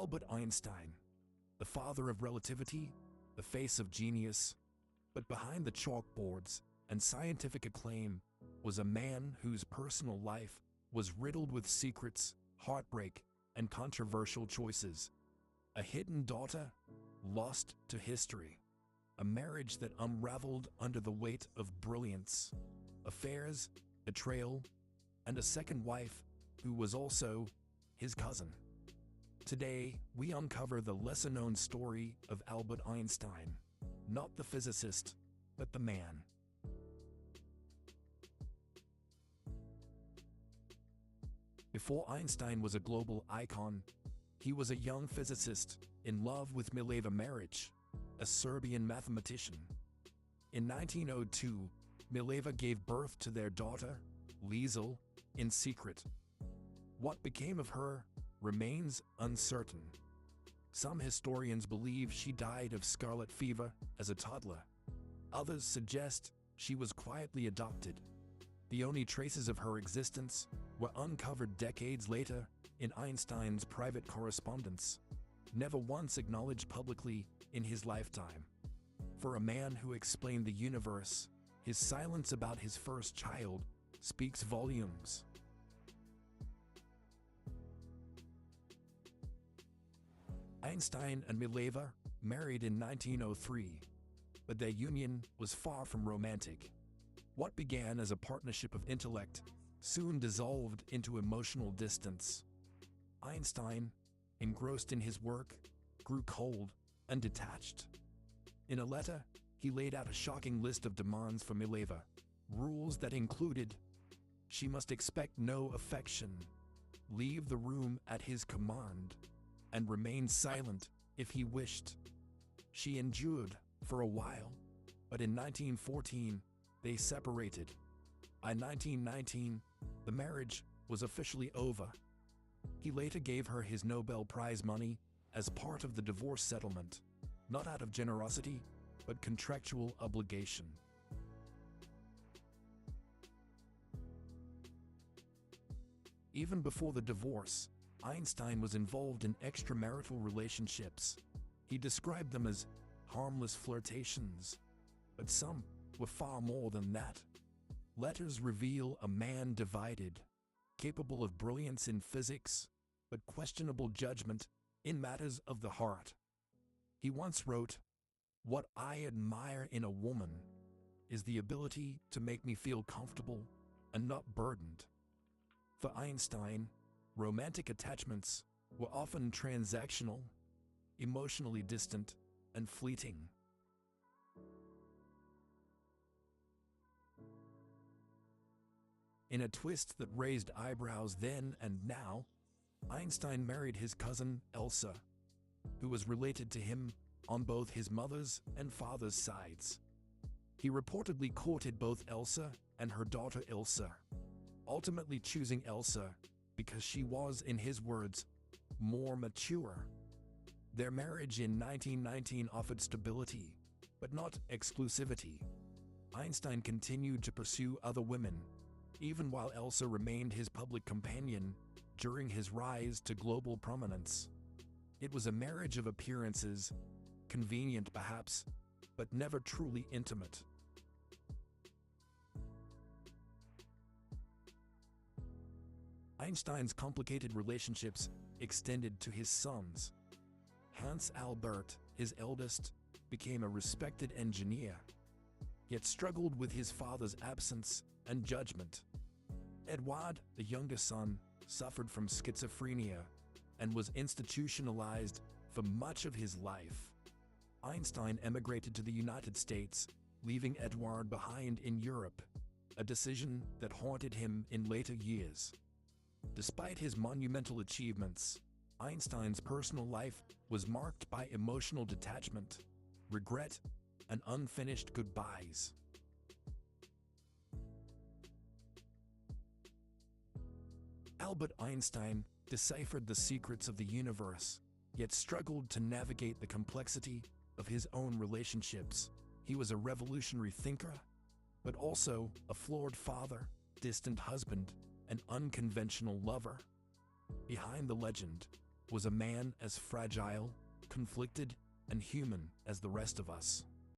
Albert Einstein, the father of relativity, the face of genius, but behind the chalkboards and scientific acclaim was a man whose personal life was riddled with secrets, heartbreak, and controversial choices. A hidden daughter, lost to history. A marriage that unraveled under the weight of brilliance. Affairs, betrayal, and a second wife who was also his cousin. Today, we uncover the lesser-known story of Albert Einstein, not the physicist, but the man. Before Einstein was a global icon, he was a young physicist in love with Mileva Marić, a Serbian mathematician. In 1902, Mileva gave birth to their daughter, Lieserl, in secret. What became of her remains uncertain. Some historians believe she died of scarlet fever as a toddler. Others suggest she was quietly adopted. The only traces of her existence were uncovered decades later in Einstein's private correspondence, never once acknowledged publicly in his lifetime. For a man who explained the universe, his silence about his first child speaks volumes. Einstein and Mileva married in 1903, but their union was far from romantic. What began as a partnership of intellect soon dissolved into emotional distance. Einstein, engrossed in his work, grew cold and detached. In a letter, he laid out a shocking list of demands for Mileva, rules that included: she must expect no affection, leave the room at his command, and remain silent if he wished. She endured for a while, but in 1914, they separated. By 1919, the marriage was officially over. He later gave her his Nobel Prize money as part of the divorce settlement, not out of generosity, but contractual obligation. Even before the divorce, Einstein was involved in extramarital relationships. He described them as harmless flirtations, but some were far more than that. Letters reveal a man divided, capable of brilliance in physics, but questionable judgment in matters of the heart. He once wrote, "What I admire in a woman is the ability to make me feel comfortable and not burdened." For Einstein, romantic attachments were often transactional, emotionally distant, and fleeting. In a twist that raised eyebrows then and now, Einstein married his cousin Elsa, who was related to him on both his mother's and father's sides. He reportedly courted both Elsa and her daughter Elsa, ultimately choosing Elsa because she was, in his words, more mature. Their marriage in 1919 offered stability, but not exclusivity. Einstein continued to pursue other women, even while Elsa remained his public companion during his rise to global prominence. It was a marriage of appearances, convenient perhaps, but never truly intimate. Einstein's complicated relationships extended to his sons. Hans Albert, his eldest, became a respected engineer, yet struggled with his father's absence and judgment. Edward, the younger son, suffered from schizophrenia and was institutionalized for much of his life. Einstein emigrated to the United States, leaving Edward behind in Europe, a decision that haunted him in later years. Despite his monumental achievements, Einstein's personal life was marked by emotional detachment, regret, and unfinished goodbyes. Albert Einstein deciphered the secrets of the universe, yet struggled to navigate the complexity of his own relationships. He was a revolutionary thinker, but also a flawed father, distant husband, and unconventional lover. Behind the legend, was a man as fragile, conflicted, and human as the rest of us.